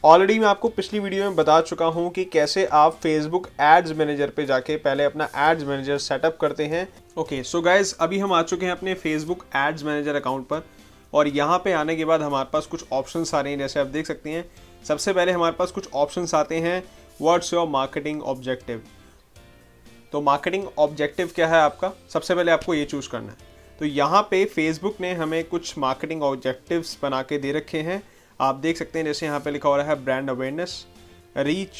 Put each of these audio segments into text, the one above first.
Already मैं आपको पिछली वीडियो में बता चुका हूं कि कैसे आप फेसबुक एड्स मैनेजर पे जाके पहले अपना एड्स मैनेजर सेटअप करते हैं। ओके सो गाइज, अभी हम आ चुके हैं अपने फेसबुक एड्स मैनेजर अकाउंट पर और यहाँ पे आने के बाद हमारे पास कुछ ऑप्शंस आ रहे हैं। जैसे आप देख सकते हैं, सबसे पहले हमारे पास कुछ ऑप्शंस आते हैं, व्हाट्स योर मार्केटिंग ऑब्जेक्टिव। तो मार्केटिंग ऑब्जेक्टिव क्या है आपका, सबसे पहले आपको ये चूज़ करना है। तो यहाँ पे फेसबुक ने हमें कुछ मार्केटिंग ऑब्जेक्टिव्स बना के दे रखे हैं। आप देख सकते हैं, जैसे यहाँ पे लिखा हो रहा है brand awareness, reach,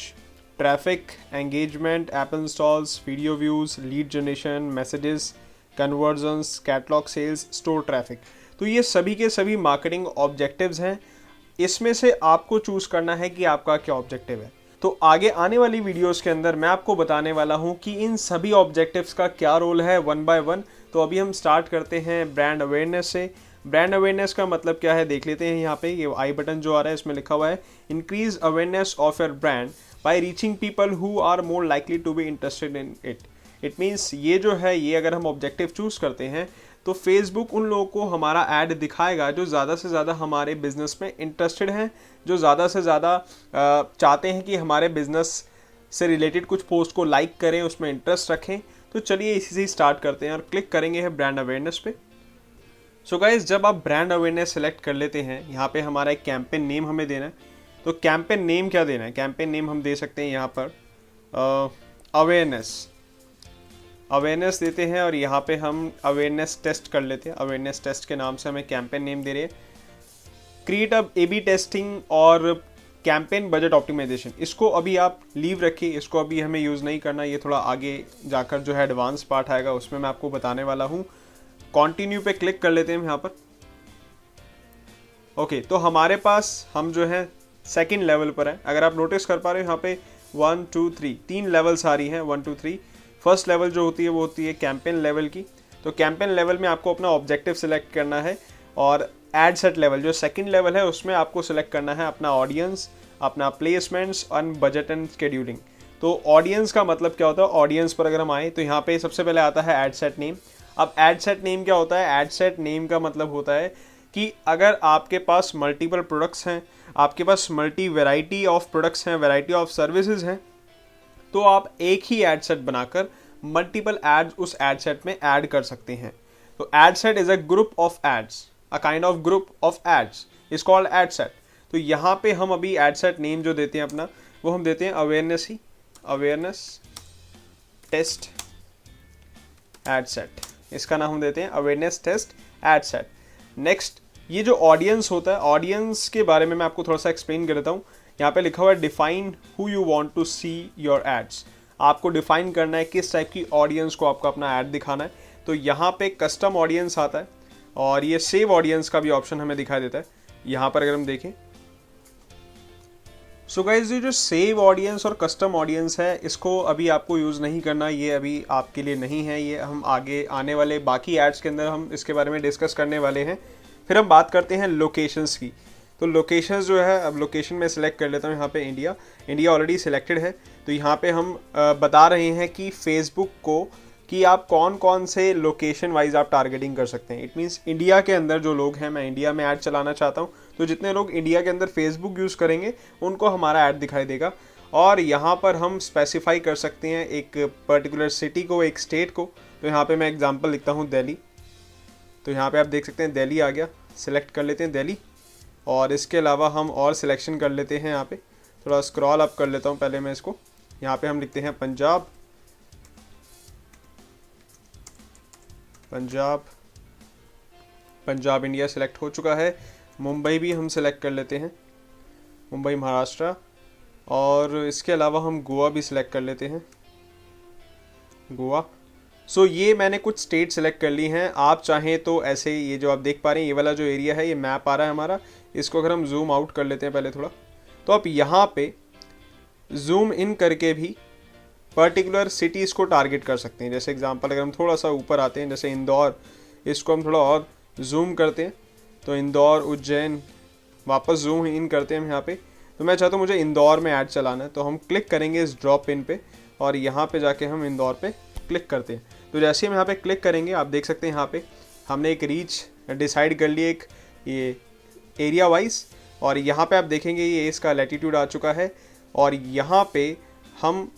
traffic, engagement, app installs, video views, lead generation, messages, conversions, catalogue sales, store traffic. तो ये सभी के सभी मार्केटिंग ऑब्जेक्टिव्स हैं। इसमें से आपको चूज़ करना है कि आपका क्या ऑब्जेक्टिव है। तो आगे आने वाली वीडियोस के अंदर मैं आपको बताने वाला हूं कि इन सभी ऑब्जेक्टिव्स का क्या रोल है वन बाय वन। तो अभी हम स्टार्ट करते हैं ब्रांड अवेयरनेस से। ब्रांड अवेयरनेस का मतलब क्या है देख लेते हैं। यहाँ पे ये आई बटन जो आ रहा है इसमें लिखा हुआ है increase awareness of your brand by reaching people who are more likely to be interested in it. It means ये जो है, ये अगर हम ऑब्जेक्टिव चूज़ करते हैं तो फेसबुक उन लोगों को हमारा ऐड दिखाएगा जो ज़्यादा से ज़्यादा हमारे बिजनेस में इंटरेस्टेड हैं, जो ज़्यादा से ज़्यादा चाहते हैं कि हमारे बिजनेस से रिलेटेड कुछ पोस्ट को लाइक करें, उसमें इंटरेस्ट रखें। तो चलिए इसी से स्टार्ट करते हैं और क्लिक करेंगे है ब्रांड अवेयरनेस पे। सो गाइज, जब आप ब्रांड अवेयरनेस सेलेक्ट कर लेते हैं, यहाँ पे हमारा एक कैंपेन नेम हमें देना है। तो कैंपेन नेम क्या देना है, कैंपेन नेम हम दे सकते हैं यहाँ पर अवेयरनेस देते हैं और यहाँ पे हम अवेयरनेस टेस्ट कर लेते हैं। अवेयरनेस टेस्ट के नाम से हमें कैंपेन नेम दे रहे हैं। क्रिएट अब ए बी टेस्टिंग और कैंपेन बजट ऑप्टिमाइजेशन, इसको अभी आप लीव रखिए, इसको अभी हमें यूज़ नहीं करना। ये थोड़ा आगे जाकर जो है एडवांस पार्ट आएगा, उसमें मैं आपको बताने वाला हूँ। कंटिन्यू पे क्लिक कर लेते हैं यहाँ पर। ओके, तो हमारे पास हम जो है सेकेंड लेवल पर है। अगर आप नोटिस कर पा रहे हो यहाँ पे 1 2 3 तीन लेवल्स आ रही हैं, 1 2 3। फर्स्ट लेवल जो होती है वो होती है कैंपेन लेवल की। तो कैंपेन लेवल में आपको अपना ऑब्जेक्टिव सिलेक्ट करना है और एड सेट लेवल जो सेकंड लेवल है उसमें आपको सिलेक्ट करना है अपना ऑडियंस, अपना प्लेसमेंट्स और बजट एंड शेड्यूलिंग। तो ऑडियंस का मतलब क्या होता है, ऑडियंस पर अगर हम आए तो यहाँ पे सबसे पहले आता है एड सेट नेम। अब एड सेट नेम क्या होता है, एड सेट नेम का मतलब होता है कि अगर आपके पास मल्टीपल प्रोडक्ट्स हैं, आपके पास मल्टी वेराइटी ऑफ प्रोडक्ट्स हैं, वेराइटी ऑफ सर्विसेज हैं, तो आप एक ही एड सेट बनाकर मल्टीपल एड्स उस एड सेट में ऐड कर सकते हैं। तो ad set is a group of ads, a kind of group of ads is called ad set. तो यहाँ पे हम अभी एड सेट नेम जो देते हैं अपना, वो हम देते हैं अवेयरनेस ही, अवेयरनेस टेस्ट एड सेट। इसका नाम हम देते हैं awareness test ad set. Next, ये जो ऑडियंस होता है, ऑडियंस के बारे में मैं आपको थोड़ा सा एक्सप्लेन कर देता हूँ। यहाँ पे लिखा हुआ है define who you want to see your ads. आपको डिफाइन करना है किस टाइप की ऑडियंस को आपको अपना ऐड दिखाना है। तो यहाँ पे कस्टम ऑडियंस आता है और ये सेव ऑडियंस का भी ऑप्शन हमें दिखाई देता है। यहाँ पर अगर हम देखें, सो गाइस, ये जो सेव ऑडियंस और कस्टम ऑडियंस है, इसको अभी आपको यूज़ नहीं करना, ये अभी आपके लिए नहीं है। ये हम आगे आने वाले बाकी एड्स के अंदर हम इसके बारे में डिस्कस करने वाले हैं। फिर हम बात करते हैं लोकेशंस की। तो लोकेशंस जो है, अब लोकेशन में सिलेक्ट कर लेता हूँ यहाँ पे इंडिया ऑलरेडी सिलेक्टेड है। तो यहाँ पे हम बता रहे हैं कि फेसबुक को कि आप कौन कौन से लोकेशन वाइज आप टारगेटिंग कर सकते हैं। इट मीन्स इंडिया के अंदर जो लोग हैं, मैं इंडिया में ऐड चलाना चाहता हूँ, तो जितने लोग इंडिया के अंदर फेसबुक यूज़ करेंगे उनको हमारा ऐड दिखाई देगा। और यहाँ पर हम स्पेसिफाई कर सकते हैं एक पर्टिकुलर सिटी को, एक स्टेट को। तो यहाँ पर मैं एग्जाम्पल लिखता हूँ दिल्ली। तो यहाँ पर आप देख सकते हैं दिल्ली आ गया, सिलेक्ट कर लेते हैं दिल्ली। और इसके अलावा हम और सिलेक्शन कर लेते हैं। यहाँ पे थोड़ा स्क्रॉल अप कर लेता हूँ पहले मैं इसको। यहाँ पे हम लिखते हैं पंजाब, पंजाब इंडिया सिलेक्ट हो चुका है। मुंबई भी हम सिलेक्ट कर लेते हैं, मुंबई महाराष्ट्र। और इसके अलावा हम गोवा भी सिलेक्ट कर लेते हैं, गोवा। सो ये मैंने कुछ स्टेट सेलेक्ट कर ली हैं। आप चाहें तो ऐसे, ये जो आप देख पा रहे हैं, ये वाला जो एरिया है, ये मैप आ रहा है हमारा, इसको अगर हम जूम आउट कर लेते हैं पहले थोड़ा, तो आप यहाँ पे जूम इन करके भी पर्टिकुलर सिटीज़ को टारगेट कर सकते हैं। जैसे एग्जांपल अगर हम थोड़ा सा ऊपर आते हैं, जैसे इंदौर, इसको हम थोड़ा और जूम करते हैं, तो इंदौर, उज्जैन, वापस जूम इन करते हैं हम यहाँ पे। तो मैं चाहता हूँ मुझे इंदौर में ऐड चलाना है, तो हम क्लिक करेंगे इस ड्रॉप पिन पे और यहाँ पे जाके हम इंदौर पे क्लिक करते हैं। तो जैसे हम यहाँ पे क्लिक करेंगे, आप देख सकते हैं यहाँ पे हमने एक रीच डिसाइड कर ली, एक ये एरिया वाइज। और यहाँ पे आप देखेंगे ये इसका लैटिट्यूड आ चुका है और यहाँ पे हम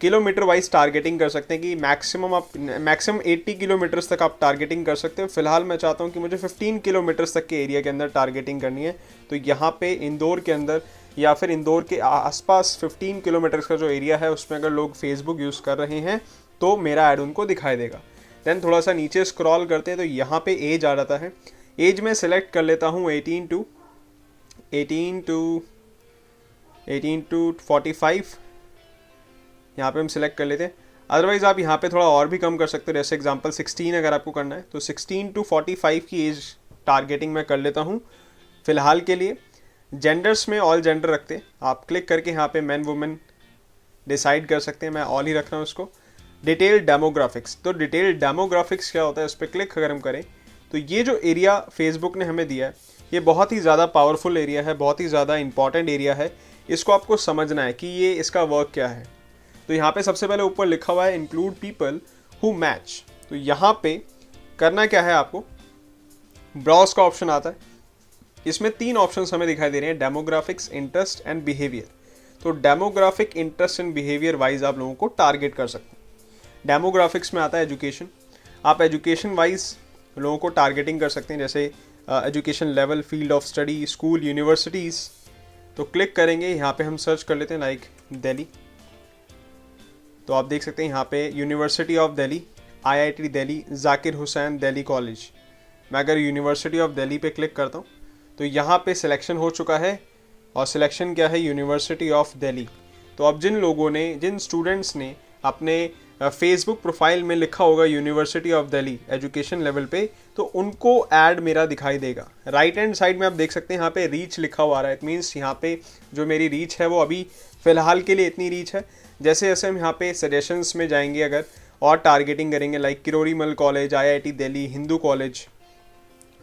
किलोमीटर वाइज टारगेटिंग कर सकते हैं कि मैक्सिमम 80 किलोमीटर्स तक आप टारगेटिंग कर सकते हो। फिलहाल मैं चाहता हूँ कि मुझे 15 किलोमीटर्स तक के एरिया के अंदर टारगेटिंग करनी है। तो यहाँ पे इंदौर के अंदर या फिर इंदौर के आसपास 15 किलोमीटर्स का जो एरिया है उसमें अगर लोग फेसबुक यूज़ कर रहे हैं तो मेरा ऐड उनको दिखाई देगा। देन थोड़ा सा नीचे स्क्रॉल करते हैं तो यहाँ पे एज आ जाता है। एज में सेलेक्ट कर लेता हूँ 18 टू 45, यहाँ पे हम सिलेक्ट कर लेते हैं। अदरवाइज़ आप यहाँ पे थोड़ा और भी कम कर सकते हो, जैसे एग्जांपल 16 अगर आपको करना है तो 16 टू 45 की एज टारगेटिंग मैं कर लेता हूँ फ़िलहाल के लिए। जेंडर्स में ऑल जेंडर रखते हैं, आप क्लिक करके यहाँ पे मैन वुमेन डिसाइड कर सकते हैं, मैं ऑल ही रख रहा हूँ उसको। डिटेल डेमोग्राफिक्स, तो डिटेल डेमोग्राफिक्स क्या होता है, उस पर क्लिक अगर हम करें तो ये जो एरिया फेसबुक ने हमें दिया है ये बहुत ही ज़्यादा पावरफुल एरिया है, बहुत ही ज़्यादा इंपॉर्टेंट एरिया है। इसको आपको समझना है कि ये इसका वर्क क्या है। तो यहाँ पे सबसे पहले ऊपर लिखा हुआ है इंक्लूड पीपल हु मैच। तो यहाँ पे करना क्या है, आपको ब्राउज का ऑप्शन आता है। इसमें 3 ऑप्शंस हमें दिखाई दे रहे हैं, डेमोग्राफिक्स, इंटरेस्ट एंड बिहेवियर। तो demographic, interest and behaviour wise आप लोगों को टारगेट कर सकते हैं। डेमोग्राफिक्स में आता है एजुकेशन, आप एजुकेशन वाइज लोगों को टारगेटिंग कर सकते हैं, जैसे education level, field of study, school, universities. तो क्लिक करेंगे, यहाँ पे हम सर्च कर लेते हैं लाइक दिल्ली। तो आप देख सकते हैं यहाँ पे university of Delhi, IIT Delhi, Zakir Hussain Delhi college. मैं अगर यूनिवर्सिटी ऑफ दिल्ली पे क्लिक करता हूँ तो यहाँ पे सिलेक्शन हो चुका है और सिलेक्शन क्या है, यूनिवर्सिटी ऑफ दिल्ली। तो अब जिन स्टूडेंट्स ने अपने फेसबुक प्रोफाइल में लिखा होगा university of Delhi education level पे, तो उनको ऐड मेरा दिखाई देगा। राइट हैंड साइड में आप देख सकते हैं यहाँ पे रीच लिखा हुआ आ रहा है। इट मीन्स यहाँ पे जो मेरी रीच है वो अभी फ़िलहाल के लिए इतनी रीच है। जैसे जैसे हम यहाँ पे सजेशंस में जाएंगे अगर और टारगेटिंग करेंगे like Kirori Mal college, IIT Delhi, Hindu college,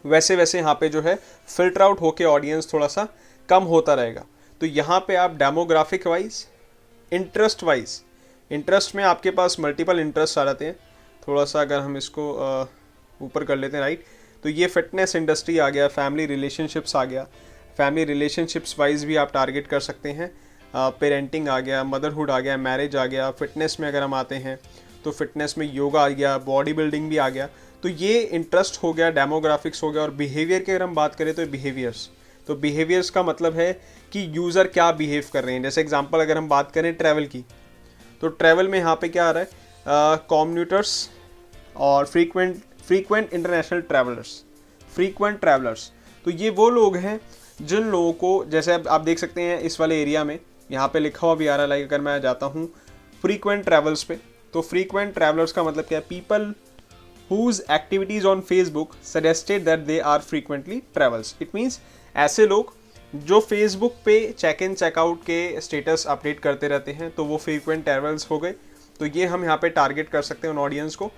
वैसे वैसे यहाँ पे जो है फिल्टर आउट होके ऑडियंस थोड़ा सा कम होता रहेगा। तो यहाँ पे आप demographic wise, interest wise, interest में आपके पास मल्टीपल इंटरेस्ट आ जाते हैं। थोड़ा सा अगर हम इसको ऊपर कर लेते हैं राइट, तो ये फिटनेस इंडस्ट्री आ गया, फैमिली रिलेशनशिप्स आ गया। फैमिली रिलेशनशिप्स वाइज भी आप टारगेट कर सकते हैं। पेरेंटिंग आ गया, मदरहुड आ गया, मैरिज आ गया। फिटनेस में अगर हम आते हैं तो फिटनेस में योगा आ गया, बॉडी बिल्डिंग भी आ गया। तो ये इंटरेस्ट हो गया, डेमोग्राफिक्स हो गया। और बिहेवियर की अगर हम बात करें तो बिहेवियर्स, तो बिहेवियर्स का मतलब है कि यूज़र क्या बिहेव कर रहे हैं। जैसे एग्जांपल अगर हम बात करें ट्रैवल की, तो ट्रैवल में यहाँ पे क्या आ रहा है, कॉम्यूटर्स और frequent international travellers, frequent travellers. तो ये वो लोग हैं जिन लोगों को, जैसे आप देख सकते हैं इस वाले एरिया में यहाँ पे लिखा हुआ भी आ रहा है। लाइक अगर मैं जाता हूँ फ्रीक्वेंट ट्रैवल्स पे, तो फ्रीक्वेंट ट्रैवलर्स का मतलब क्या है, people whose activities on Facebook suggested that they are frequently travels। It means ऐसे लोग जो फेसबुक पे चेक इन चेकआउट के स्टेटस अपडेट करते रहते हैं, तो वो फ्रीक्वेंट ट्रैवल्स हो गए। तो ये हम यहाँ पे टारगेट कर सकते हैं उन ऑडियंस को।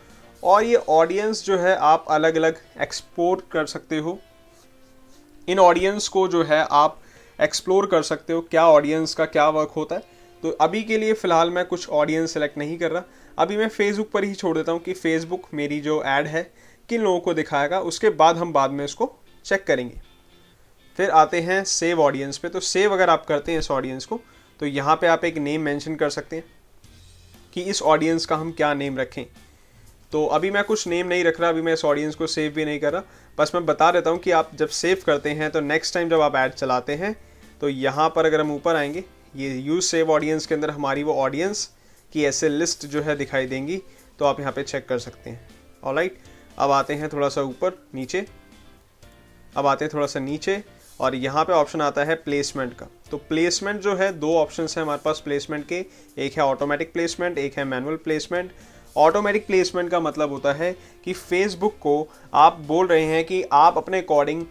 और ये ऑडियंस जो है आप अलग अलग एक्सप्लोर कर सकते हो। इन ऑडियंस को जो है आप एक्सप्लोर कर सकते हो, क्या ऑडियंस का क्या वर्क होता है। तो अभी के लिए फ़िलहाल मैं कुछ ऑडियंस सेलेक्ट नहीं कर रहा, अभी मैं फेसबुक पर ही छोड़ देता हूँ कि फेसबुक मेरी जो ऐड है किन लोगों को दिखाएगा। उसके बाद हम बाद में इसको चेक करेंगे। फिर आते हैं सेव ऑडियंस पे। तो सेव अगर आप करते हैं इस ऑडियंस को, तो यहाँ पे आप एक नेम मेंशन कर सकते हैं कि इस ऑडियंस का हम क्या नेम रखें। तो अभी मैं कुछ नेम नहीं रख रहा, अभी मैं इस ऑडियंस को सेव भी नहीं कर रहा, बस मैं बता देता हूँ कि आप जब सेव करते हैं तो नेक्स्ट टाइम जब आप ऐड चलाते हैं तो यहाँ पर अगर हम ऊपर आएंगे, ये यूज़ सेव ऑडियंस के अंदर हमारी वो ऑडियंस की ऐसे लिस्ट जो है दिखाई देंगी। तो आप यहाँ पे चेक कर सकते हैं। ऑलराइट, अब आते हैं थोड़ा सा ऊपर नीचे, अब आते हैं थोड़ा सा नीचे और यहाँ पे ऑप्शन आता है प्लेसमेंट का। तो प्लेसमेंट जो है, 2 ऑप्शंस हैं हमारे पास प्लेसमेंट के, एक है ऑटोमेटिक प्लेसमेंट, एक है मैनुअल प्लेसमेंट। ऑटोमेटिक प्लेसमेंट का मतलब होता है कि फेसबुक को आप बोल रहे हैं कि आप अपने अकॉर्डिंग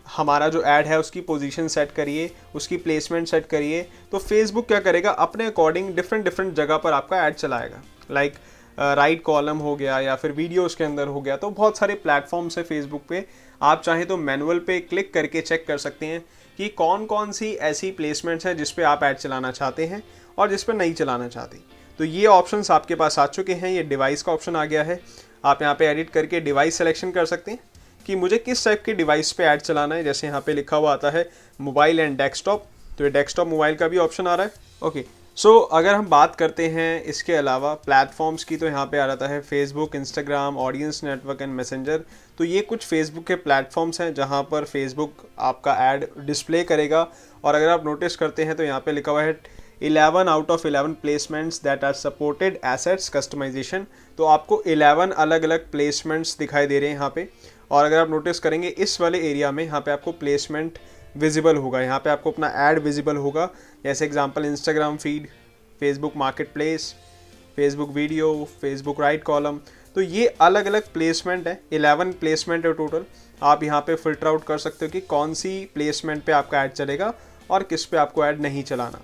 हमारा जो ऐड है उसकी पोजीशन सेट करिए, उसकी प्लेसमेंट सेट करिए। तो फेसबुक क्या करेगा, अपने अकॉर्डिंग डिफरेंट जगह पर आपका ऐड चलाएगा। लाइक राइट कॉलम हो गया या फिर वीडियोस के अंदर हो गया। तो बहुत सारे प्लेटफॉर्म्स है फेसबुक पे, आप चाहें तो मैनुअल पे क्लिक करके चेक कर सकते हैं कि कौन कौन सी ऐसी प्लेसमेंट्स हैं जिस पे आप ऐड चलाना चाहते हैं और जिस पे नहीं चलाना चाहते। तो ये ऑप्शंस आपके पास आ चुके हैं। ये डिवाइस का ऑप्शन आ गया है, आप यहाँ पे एडिट करके डिवाइस सिलेक्शन कर सकते हैं कि मुझे किस टाइप के डिवाइस पे ऐड चलाना है। जैसे यहाँ पे लिखा हुआ आता है मोबाइल एंड डेस्कटॉप, तो ये डेस्कटॉप मोबाइल का भी ऑप्शन आ रहा है। ओके, सो अगर हम बात करते हैं इसके अलावा प्लेटफॉर्म्स की, तो यहाँ पे आ जाता है Facebook, Instagram, audience network and messenger. तो ये कुछ फेसबुक के प्लेटफॉर्म्स हैं जहाँ पर फेसबुक आपका ऐड डिस्प्ले करेगा। और अगर आप नोटिस करते हैं तो यहाँ पे लिखा हुआ है 11 out of 11 placements that are supported assets customisation. तो आपको 11 अलग अलग प्लेसमेंट्स दिखाई दे रहे हैं यहाँ पे। और अगर आप नोटिस करेंगे इस वाले एरिया में यहाँ पे आपको प्लेसमेंट विजिबल होगा, यहाँ पे आपको अपना ऐड विजिबल होगा। जैसे example Instagram feed, Facebook market place, Facebook video, Facebook right column. तो ये अलग अलग प्लेसमेंट है, 11 प्लेसमेंट है टोटल। आप यहाँ पे फिल्टर आउट कर सकते हो कि कौन सी प्लेसमेंट पे आपका ऐड चलेगा और किस पे आपको ऐड नहीं चलाना।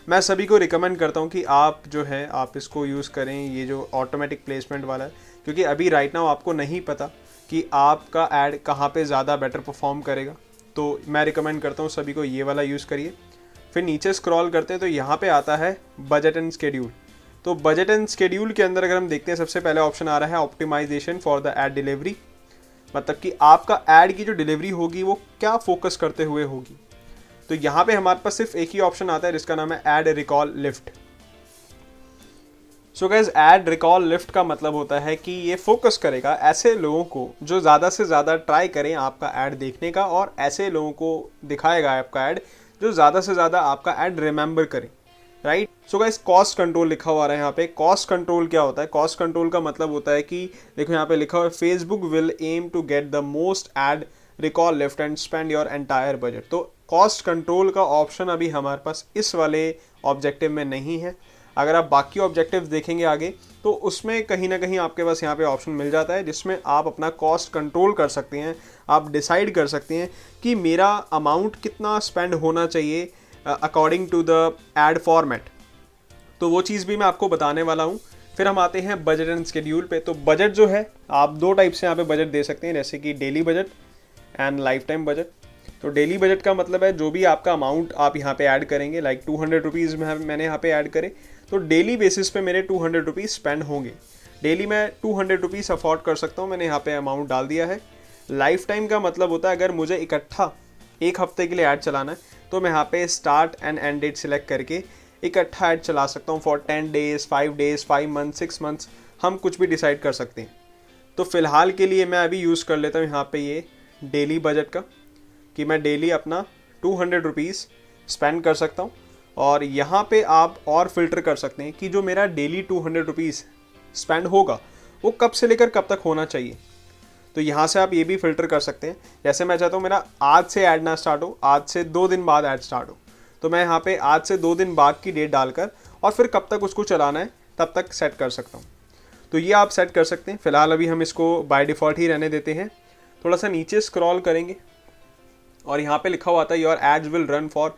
मैं सभी को रिकमेंड करता हूँ कि आप जो है आप इसको यूज़ करें, ये जो ऑटोमेटिक प्लेसमेंट वाला है, क्योंकि अभी राइट नाउ आपको नहीं पता कि आपका ऐड कहाँ पे ज़्यादा बेटर परफॉर्म करेगा। तो मैं रिकमेंड करता हूँ सभी को ये वाला यूज़ करिए। फिर नीचे स्क्रॉल करते हैं तो यहाँ पे आता है बजट एंड स्केड्यूल। तो बजट एंड स्केड्यूल के अंदर अगर हम देखते हैं सबसे पहले ऑप्शन आ रहा है optimisation for the ad delivery, मतलब कि आपका ऐड की जो डिलीवरी होगी वो क्या फोकस करते हुए होगी। तो यहाँ पे हमारे पास सिर्फ एक ही ऑप्शन आता है जिसका नाम है add recall lift. So guys, add recall lift का मतलब होता है कि ये फोकस करेगा ऐसे लोगों को जो ज़्यादा से ज़्यादा ट्राई करें आपका ऐड देखने का, और ऐसे लोगों को दिखाएगा आपका ऐड जो ज़्यादा से ज़्यादा आपका ऐड रिमेंबर करें, right. So guys, cost control लिखा हुआ है यहाँ पे। कॉस्ट कंट्रोल क्या होता है? कॉस्ट कंट्रोल का मतलब होता है कि देखो यहाँ पे लिखा हुआ है Facebook will aim to get the most ad recall lift and spend your entire budget. तो कॉस्ट कंट्रोल का ऑप्शन अभी हमारे पास इस वाले ऑब्जेक्टिव में नहीं है। अगर आप बाकी ऑब्जेक्टिव्स देखेंगे आगे तो उसमें कहीं ना कहीं आपके पास यहाँ पे ऑप्शन मिल जाता है जिसमें आप अपना कॉस्ट कंट्रोल कर सकते हैं। आप डिसाइड कर सकते हैं कि मेरा अमाउंट कितना स्पेंड होना चाहिए according to the ad format. तो वो चीज़ भी मैं आपको बताने वाला हूँ। फिर हम आते हैं बजट एंड स्केड्यूल पे। तो बजट जो है आप दो टाइप से यहाँ पे बजट दे सकते हैं, जैसे कि daily budget and life time budget. तो डेली बजट का मतलब है जो भी आपका अमाउंट आप यहाँ पे ऐड करेंगे, लाइक 200 रुपीज़ मैंने यहाँ पे ऐड करे तो डेली बेसिस पे मेरे 200 रुपीज़ स्पेंड होंगे। डेली मैं 200 रुपीज़ अफोर्ड कर सकता हूँ, मैंने यहाँ पे अमाउंट डाल दिया है। लाइफ टाइम का मतलब होता है अगर मुझे इकट्ठा एक हफ्ते के लिए ऐड चलाना है तो मैं यहाँ पे start and end date select करके इकट्ठा ऐड चला सकता हूँ for 10 days, 5 days, 5 month, 6 months, हम कुछ भी डिसाइड कर सकते हैं। तो फिलहाल के लिए मैं अभी यूज़ कर लेता हूँ यहाँ पे ये डेली बजट का, कि मैं डेली अपना 200 रुपीज़ स्पेंड कर सकता हूँ। और यहाँ पे आप और फिल्टर कर सकते हैं कि जो मेरा डेली 200 रुपीज़ स्पेंड होगा वो कब से लेकर कब तक होना चाहिए। तो यहाँ से आप ये भी फिल्टर कर सकते हैं, जैसे मैं चाहता हूँ मेरा आज से ऐड ना स्टार्ट हो, आज से 2 दिन बाद ऐड स्टार्ट हो, तो मैं यहाँ पे आज से 2 दिन बाद की डेट डालकर और फिर कब तक उसको चलाना है तब तक सेट कर सकता हूँ। तो ये आप सेट कर सकते हैं। फिलहाल अभी हम इसको बाय डिफ़ॉल्ट ही रहने देते हैं। थोड़ा सा नीचे स्क्रॉल करेंगे और यहाँ पे लिखा हुआ था your ads will run for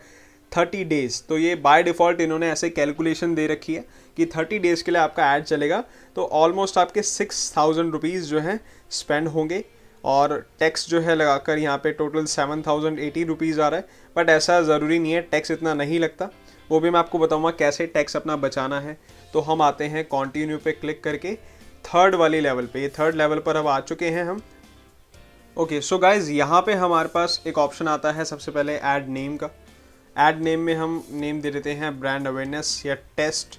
30 days. तो ये बाय डिफ़ॉल्ट इन्होंने ऐसे कैलकुलेशन दे रखी है कि 30 डेज़ के लिए आपका ऐड चलेगा। तो ऑलमोस्ट आपके 6000 रुपीज़ जो है स्पेंड होंगे, और टैक्स जो है लगाकर यहाँ पे टोटल 7080 रुपीज़ आ रहा है। बट ऐसा ज़रूरी नहीं है, टैक्स इतना नहीं लगता, वो भी मैं आपको बताऊँगा कैसे टैक्स अपना बचाना है। तो हम आते हैं कॉन्टिन्यू पे क्लिक करके थर्ड वाली लेवल पे। ये थर्ड लेवल पर अब आ चुके हैं हम। ओके, सो गाइज यहाँ पे हमारे पास एक ऑप्शन आता है सबसे पहले ऐड नेम का। ऐड नेम में हम नेम दे देते हैं ब्रांड अवेयरनेस या टेस्ट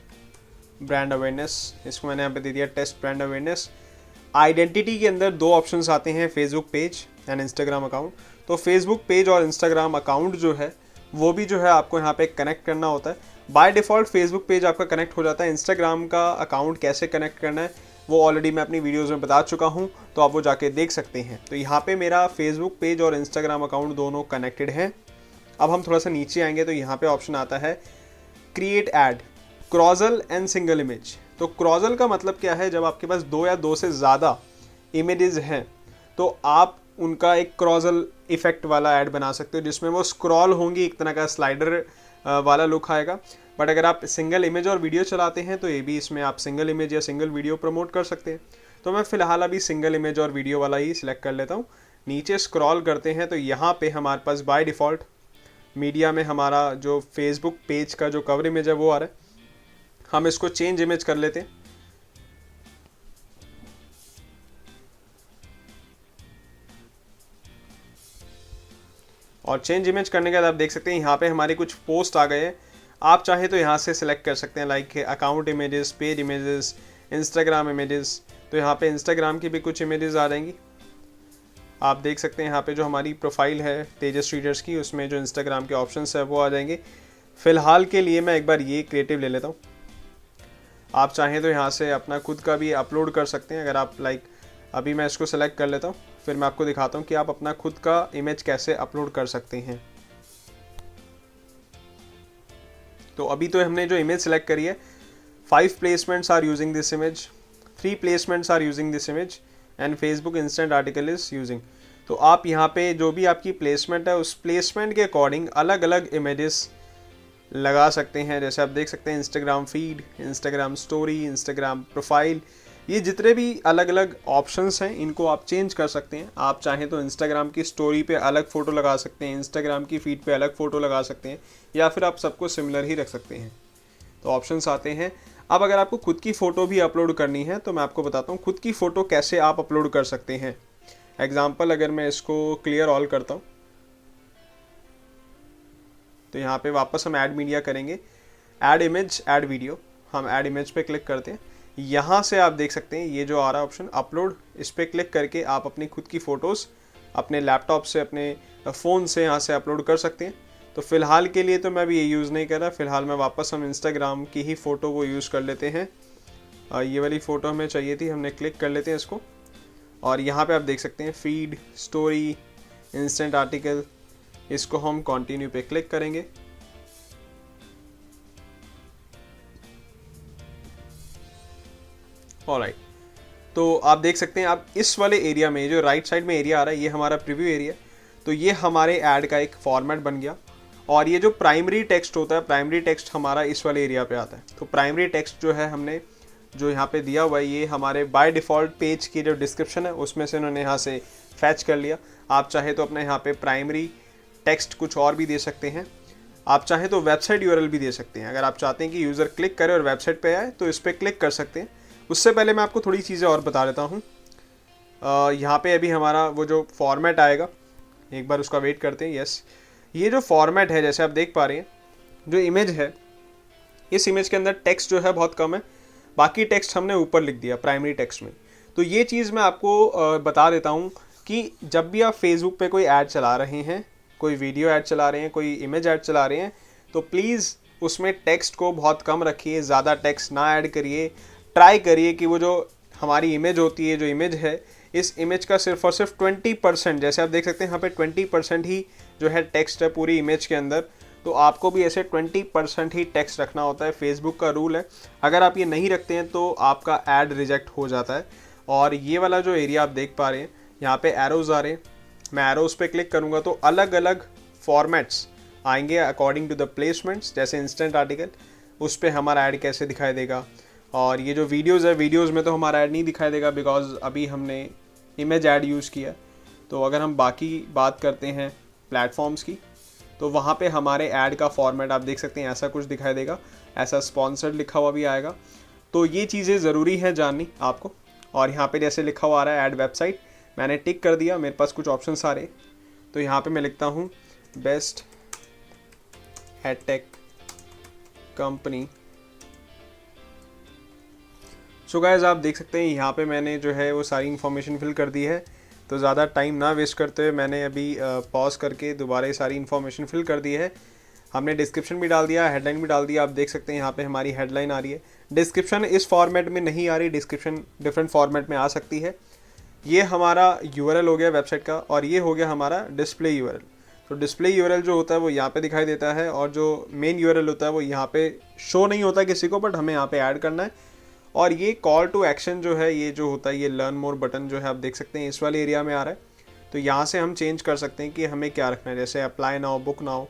ब्रांड अवेयरनेस। इसको मैंने यहाँ पे दे दिया टेस्ट ब्रांड अवेयरनेस। आइडेंटिटी के अंदर 2 ऑप्शंस आते हैं, Facebook page and Instagram account. तो फेसबुक पेज और इंस्टाग्राम अकाउंट जो है वो भी जो है आपको यहाँ पे कनेक्ट करना होता है। बाय डिफ़ॉल्ट फेसबुक पेज आपका कनेक्ट हो जाता है। इंस्टाग्राम का अकाउंट कैसे कनेक्ट करना है वो ऑलरेडी मैं अपनी वीडियोज़ में बता चुका हूँ, तो आप वो जाके देख सकते हैं। तो यहाँ पे मेरा फेसबुक पेज और इंस्टाग्राम अकाउंट दोनों कनेक्टेड हैं। अब हम थोड़ा सा नीचे आएंगे तो यहाँ पे ऑप्शन आता है create ad carousel and single image. तो क्रॉजल का मतलब क्या है? जब आपके पास 2 या 2 से ज़्यादा इमेजेस हैं तो आप उनका एक क्रॉजल इफेक्ट वाला ऐड बना सकते हो जिसमें वो स्क्रॉल होंगी, एक तरह का स्लाइडर वाला लुक आएगा। बट अगर आप सिंगल इमेज और वीडियो चलाते हैं तो ये भी इसमें आप सिंगल इमेज या सिंगल वीडियो प्रमोट कर सकते हैं। तो मैं फ़िलहाल अभी सिंगल इमेज और वीडियो वाला ही सिलेक्ट कर लेता हूँ। नीचे स्क्रॉल करते हैं तो यहाँ पे हमारे पास बाय डिफ़ॉल्ट मीडिया में हमारा जो फेसबुक पेज का जो कवर इमेज है वो आ रहा है। हम इसको चेंज इमेज कर लेते हैं। और चेंज इमेज करने के बाद आप देख सकते हैं यहाँ पे हमारे कुछ पोस्ट आ गए हैं। आप चाहे तो यहाँ से सिलेक्ट कर सकते हैं, like account images, page images, Instagram images. तो यहाँ पे इंस्टाग्राम की भी कुछ इमेजेस आ जाएंगी। आप देख सकते हैं यहाँ पे जो हमारी प्रोफाइल है तेजस ट्रेडर्स की, उसमें जो इंस्टाग्राम के ऑप्शंस है वो आ जाएंगे। फ़िलहाल के लिए मैं एक बार ये क्रिएटिव ले लेता हूँ। आप चाहें तो यहाँ से अपना खुद का भी अपलोड कर सकते हैं। अगर आप लाइक, अभी मैं इसको सेलेक्ट कर लेता हूँ, फिर मैं आपको दिखाता हूँ कि आप अपना खुद का इमेज कैसे अपलोड कर सकते हैं। तो अभी तो हमने जो इमेज सेलेक्ट करी है, 5 placements are using this image, 3 placements are using this image and Facebook instant article is using. तो आप यहाँ पे जो भी आपकी प्लेसमेंट है उस प्लेसमेंट के अकॉर्डिंग अलग अलग इमेजेस लगा सकते हैं। जैसे आप देख सकते हैं Instagram feed, Instagram story, Instagram profile, ये जितने भी अलग अलग ऑप्शंस हैं इनको आप चेंज कर सकते हैं। आप चाहें तो इंस्टाग्राम की स्टोरी पे अलग फ़ोटो लगा सकते हैं, इंस्टाग्राम की फीड पे अलग फ़ोटो लगा सकते हैं, या फिर आप सबको सिमिलर ही रख सकते हैं। तो ऑप्शंस आते हैं। अब अगर आपको खुद की फ़ोटो भी अपलोड करनी है तो मैं आपको बताता हूँ खुद की फ़ोटो कैसे आप अपलोड कर सकते हैं। एग्जाम्पल, अगर मैं इसको क्लियर ऑल करता हूँ तो यहाँ पे वापस हम ऐड मीडिया करेंगे, ऐड इमेज, ऐड वीडियो। हम ऐड इमेज पे क्लिक करते हैं। यहाँ से आप देख सकते हैं ये जो आ रहा है ऑप्शन अपलोड, इस पर क्लिक करके आप अपनी खुद की फ़ोटोज़ अपने लैपटॉप से, अपने फ़ोन से यहाँ से अपलोड कर सकते हैं। तो फ़िलहाल के लिए तो मैं अभी ये यूज़ नहीं कर रहा। फ़िलहाल मैं वापस हम इंस्टाग्राम की ही फ़ोटो वो यूज़ कर लेते हैं। ये वाली फ़ोटो हमें चाहिए थी, हमने क्लिक कर लेते हैं इसको। और यहाँ पे आप देख सकते हैं फीड, स्टोरी, इंस्टेंट आर्टिकल, इसको हम कंटिन्यू पे क्लिक करेंगे। ऑलराइट, तो आप देख सकते हैं आप इस वाले एरिया में जो राइट साइड में एरिया आ रहा है ये हमारा प्रीव्यू एरिया। तो ये हमारे ऐड का एक फॉर्मेट बन गया। और ये जो प्राइमरी टेक्स्ट होता है, प्राइमरी टेक्स्ट हमारा इस वाले एरिया पे आता है। तो प्राइमरी टेक्स्ट जो है हमने जो यहाँ पे दिया हुआ है ये हमारे बाय डिफ़ॉल्ट पेज की जो डिस्क्रिप्शन है उसमें से उन्होंने यहाँ से फैच कर लिया। आप चाहे तो अपने यहाँ पे प्राइमरी टेक्स्ट कुछ और भी दे सकते हैं। आप चाहें तो वेबसाइट यूआरएल भी दे सकते हैं। अगर आप चाहते हैं कि यूज़र क्लिक करे और वेबसाइट पे आए तो इस पर क्लिक कर सकते हैं। उससे पहले मैं आपको थोड़ी चीज़ें और बता देता हूँ। यहाँ पे अभी हमारा वो जो फॉर्मेट आएगा, एक बार उसका वेट करते हैं। यस, ये जो फॉर्मेट है जैसे आप देख पा रहे हैं, जो इमेज है इस इमेज के अंदर टेक्स्ट जो है बहुत कम है, बाकी टेक्स्ट हमने ऊपर लिख दिया प्राइमरी टेक्स्ट में। तो ये चीज़ मैं आपको बता देता हूँ कि जब भी आप फेसबुक पे कोई ऐड चला रहे हैं, कोई वीडियो ऐड चला रहे हैं, कोई इमेज ऐड चला रहे हैं, तो प्लीज़ उसमें टेक्स्ट को बहुत कम रखिए, ज़्यादा टेक्स्ट ना ऐड करिए। ट्राई करिए कि वो जो हमारी इमेज होती है, जो इमेज है, इस इमेज का सिर्फ और सिर्फ 20%, जैसे आप देख सकते हैं यहाँ पे 20% ही जो है टेक्स्ट है पूरी इमेज के अंदर। तो आपको भी ऐसे 20% ही टेक्स्ट रखना होता है, फेसबुक का रूल है। अगर आप ये नहीं रखते हैं तो आपका ऐड रिजेक्ट हो जाता है। और ये वाला जो एरिया आप देख पा रहे हैं, यहाँ पे एरोज़ आ रहे हैं, मैं एरोज़ पे क्लिक करूँगा तो अलग अलग फॉर्मेट्स आएंगे अकॉर्डिंग टू द प्लेसमेंट्स। जैसे इंस्टेंट आर्टिकल, उस पर हमारा ऐड कैसे दिखाई देगा। और ये जो वीडियोज़ है, वीडियोज़ में तो हमारा ऐड नहीं दिखाई देगा बिकॉज अभी हमने इमेज ऐड यूज़ किया। तो अगर हम बाकी बात करते हैं प्लेटफॉर्म्स की, तो वहाँ पे हमारे ऐड का फॉर्मेट आप देख सकते हैं ऐसा कुछ दिखाई देगा, ऐसा स्पॉन्सर्ड लिखा हुआ भी आएगा। तो ये चीज़ें ज़रूरी है जाननी आपको। और यहाँ पे जैसे लिखा हुआ आ रहा है ऐड वेबसाइट, मैंने टिक कर दिया, मेरे पास कुछ ऑप्शंस आ रहे। तो यहाँ पे मैं लिखता हूँ best edtech company. So guys, आप देख सकते हैं यहाँ पे मैंने जो है वो सारी इन्फॉर्मेशन फिल कर दी है। तो ज़्यादा टाइम ना वेस्ट करते हुए मैंने अभी पॉज करके दोबारा ये सारी इन्फॉर्मेशन फिल कर दी है। हमने डिस्क्रिप्शन भी डाल दिया, हेडलाइन भी डाल दिया। आप देख सकते हैं यहाँ पे हमारी हेडलाइन आ रही है। डिस्क्रिप्शन इस फॉर्मेट में नहीं आ रही, डिस्क्रिप्शन डिफरेंट फॉर्मेट में आ सकती है। ये हमारा यूआरएल हो गया वेबसाइट का, और ये हो गया हमारा डिस्प्ले यूआरएल। तो डिस्प्ले यूआरएल जो होता है वो यहाँ पे दिखाई देता है, और जो मेन यूआरएल होता है वो यहाँ पे शो नहीं होता किसी को, बट हमें यहाँ पे ऐड करना है। और ये कॉल टू एक्शन जो है, ये जो होता है, ये लर्न मोर बटन जो है आप देख सकते हैं इस वाले एरिया में आ रहा है। तो यहाँ से हम चेंज कर सकते हैं कि हमें क्या रखना है। जैसे apply now, book now,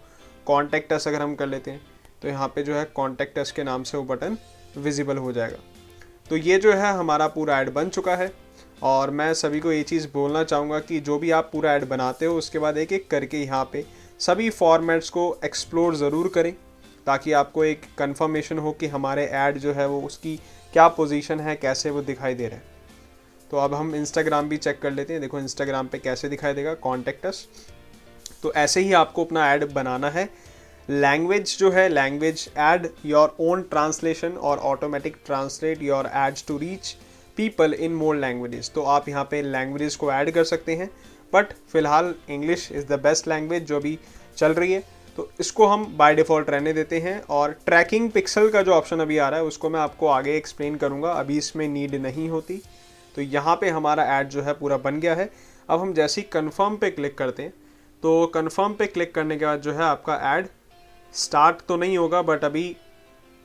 contact us अगर हम कर लेते हैं तो यहाँ पे जो है कॉन्टैक्ट अस के नाम से वो बटन विजिबल हो जाएगा। तो ये जो है हमारा पूरा ऐड बन चुका है। और मैं सभी को ये चीज़ बोलना चाहूँगा कि जो भी आप पूरा ऐड बनाते हो उसके बाद एक एक करके यहाँ पे सभी फॉर्मेट्स को एक्सप्लोर ज़रूर करें, ताकि आपको एक कंफर्मेशन हो कि हमारे ऐड जो है वो उसकी क्या पोजीशन है, कैसे वो दिखाई दे रहा है। तो अब हम इंस्टाग्राम भी चेक कर लेते हैं। देखो इंस्टाग्राम पे कैसे दिखाई देगा कॉन्टैक्ट अस। तो ऐसे ही आपको अपना ऐड बनाना है। लैंग्वेज जो है, language add your own translation और automatic translate your ads to reach people in more languages. तो आप यहाँ पे लैंग्वेजेस को ऐड कर सकते हैं, बट फिलहाल English is the best language जो भी चल रही है, तो इसको हम बाय डिफ़ॉल्ट रहने देते हैं। और ट्रैकिंग पिक्सल का जो ऑप्शन अभी आ रहा है उसको मैं आपको आगे एक्सप्लेन करूँगा, अभी इसमें नीड नहीं होती। तो यहाँ पे हमारा ऐड जो है पूरा बन गया है। अब हम जैसे ही कन्फर्म पे क्लिक करते हैं, तो कन्फर्म पे क्लिक करने के बाद जो है आपका ऐड स्टार्ट तो नहीं होगा, बट अभी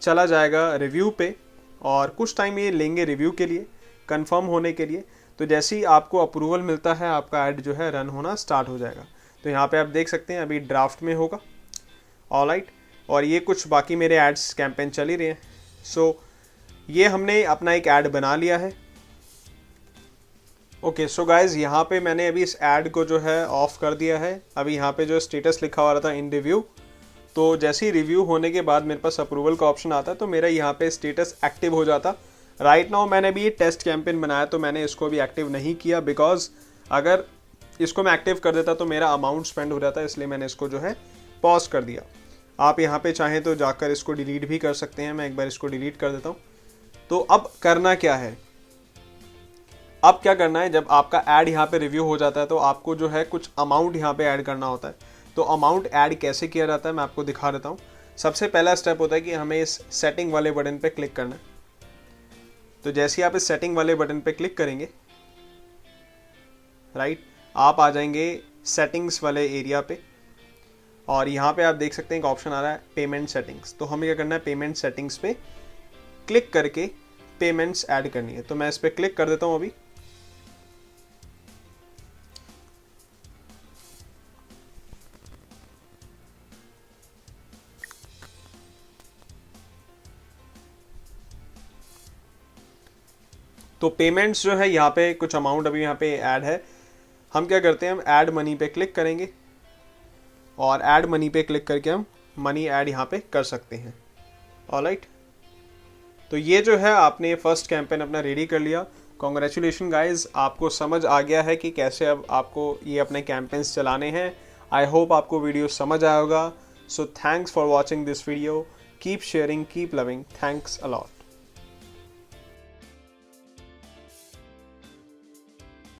चला जाएगा रिव्यू पे, और कुछ टाइम ये लेंगे रिव्यू के लिए, कंफर्म होने के लिए। तो जैसे ही आपको अप्रूवल मिलता है, आपका ऐड जो है रन होना स्टार्ट हो जाएगा। तो यहाँ पे आप देख सकते हैं अभी ड्राफ्ट में होगा, ऑलराइट। और ये कुछ बाकी मेरे एड्स कैंपेन चल ही रहे हैं। सो ये हमने अपना एक ऐड बना लिया है। ओके, सो गाइज यहाँ पे मैंने अभी इस ऐड को जो है ऑफ कर दिया है। अभी यहाँ पे जो स्टेटस लिखा हुआ था इन रिव्यू, तो जैसे ही रिव्यू होने के बाद मेरे पास अप्रूवल का ऑप्शन आता है, तो मेरा यहाँ पे स्टेटस एक्टिव हो जाता। राइट नाउ मैंने भी ये टेस्ट कैंपेन बनाया, तो मैंने इसको भी एक्टिव नहीं किया, बिकॉज अगर इसको मैं एक्टिव कर देता तो मेरा अमाउंट स्पेंड हो जाता, इसलिए मैंने इसको जो है पॉज कर दिया। आप यहाँ पे चाहें तो जाकर इसको डिलीट भी कर सकते हैं। मैं एक बार इसको डिलीट कर देता हूँ। तो अब करना क्या है, अब क्या करना है, जब आपका ऐड यहाँ पे रिव्यू हो जाता है तो आपको जो है कुछ अमाउंट यहाँ पे ऐड करना होता है। तो अमाउंट ऐड कैसे किया जाता है मैं आपको दिखा देता हूँ। सबसे पहला स्टेप होता है कि हमें इस सेटिंग वाले बटन पे क्लिक करना है। तो जैसे ही आप इस सेटिंग वाले बटन पे क्लिक करेंगे, राइट, आप आ जाएंगे सेटिंग्स वाले एरिया पे, और यहाँ पे आप देख सकते हैं एक ऑप्शन आ रहा है पेमेंट सेटिंग्स। तो हमें क्या करना है, पेमेंट सेटिंग्स पे क्लिक करके पेमेंट्स ऐड करनी है। तो मैं इस पर क्लिक कर देता हूँ अभी। तो पेमेंट्स जो है यहाँ पे कुछ अमाउंट अभी यहाँ पे ऐड है। हम क्या करते हैं, हम ऐड मनी पे क्लिक करेंगे, और ऐड मनी पे क्लिक करके हम मनी ऐड यहाँ पे कर सकते हैं। ऑलराइट, तो ये जो है आपने फर्स्ट कैंपेन अपना रेडी कर लिया। कॉन्ग्रेचुलेशन गाइज, आपको समझ आ गया है कि कैसे अब आपको ये अपने कैंपेन्स चलाने हैं। आई होप आपको वीडियो समझ आया होगा। So thanks for watching this video. Keep sharing, keep loving. Thanks a lot.